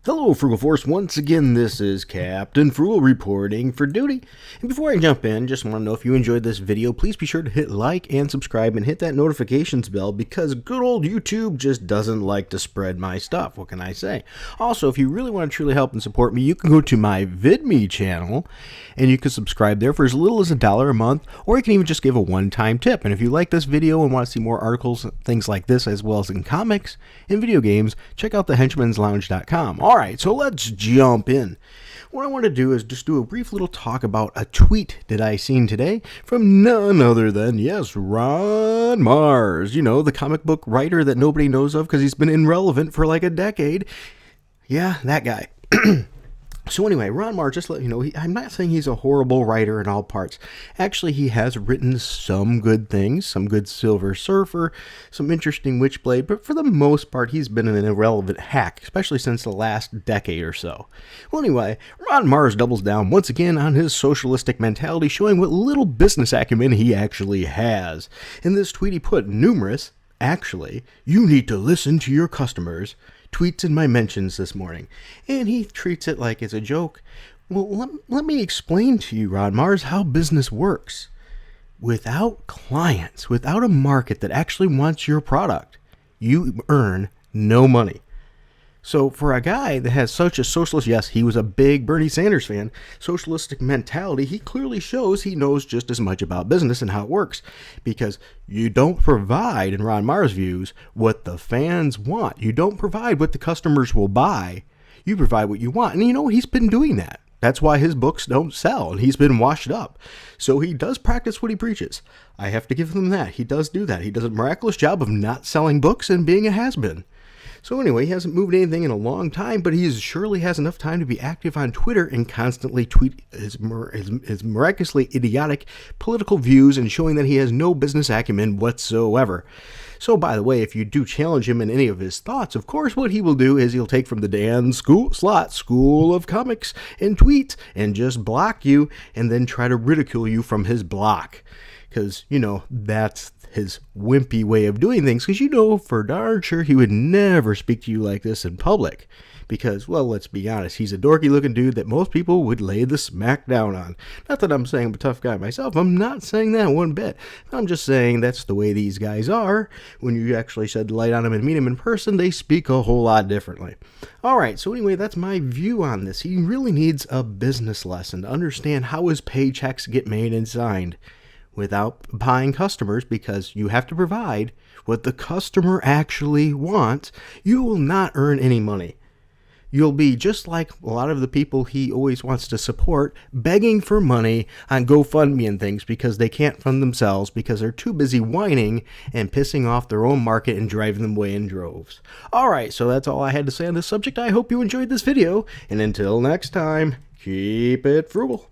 Hello, Frugal Force. Once again, this is Captain Frugal reporting for duty. And before I jump in, just want to know if you enjoyed this video, please be sure to hit like and subscribe and hit that notifications bell because good old YouTube just doesn't like to spread my stuff. What can I say? Also, if you really want to truly help and support me, you can go to my VidMe channel and you can subscribe there for as little as $1 a month, or you can even just give a one-time tip. And if you like this video and want to see more articles, things like this, as well as in comics and video games, check out thehhenchmanslounge.com. All right, so let's jump in. What I want to do is just do a brief little talk about a tweet that I seen today from none other than, yes, Ron Marz. You know, the comic book writer that nobody knows of because he's been irrelevant for like a decade. Yeah, that guy. So anyway, Ron Marz, just let you know, I'm not saying he's a horrible writer in all parts. Actually, he has written some good things, some good Silver Surfer, some interesting Witchblade, but for the most part, he's been an irrelevant hack, especially since the last decade or so. Well, anyway, Ron Marz doubles down once again on his socialistic mentality, showing what little business acumen he actually has. In this tweet, he put numerous, actually, you need to listen to your customers, tweets in my mentions this morning, and he treats it like it's a joke. Well, let me explain to you, Ron Marz, how business works. Without clients, without a market that actually wants your product, you earn no money. So for a guy that has such a socialist, yes, he was a big Bernie Sanders fan, socialistic mentality, he clearly shows he knows just as much about business and how it works. Because you don't provide, in Ron Marz views, what the fans want. You don't provide what the customers will buy. You provide what you want. And you know, he's been doing that. That's why his books don't sell, and he's been washed up. So he does practice what he preaches. I have to give him that. He does do that. He does a miraculous job of not selling books and being a has-been. So anyway, he hasn't moved anything in a long time, but he surely has enough time to be active on Twitter and constantly tweet his miraculously idiotic political views and showing that he has no business acumen whatsoever. So by the way, if you do challenge him in any of his thoughts, of course what he will do is he'll take from the Dan Slott School of Comics and tweets and just block you and then try to ridicule you from his block. Because, you know, that's his wimpy way of doing things, because you know for darn sure he would never speak to you like this in public. Because, well, let's be honest, he's a dorky looking dude that most people would lay the smack down on. Not that I'm saying I'm a tough guy myself, I'm not saying that one bit. I'm just saying that's the way these guys are. When you actually shed the light on them and meet them in person, they speak a whole lot differently. Alright, so anyway, that's my view on this. He really needs a business lesson to understand how his paychecks get made and signed without buying customers, because you have to provide what the customer actually wants. You will not earn any money. You'll be just like a lot of the people he always wants to support, begging for money on GoFundMe and things because they can't fund themselves because they're too busy whining and pissing off their own market and driving them away in droves. Alright, so that's all I had to say on this subject. I hope you enjoyed this video, and until next time, keep it frugal.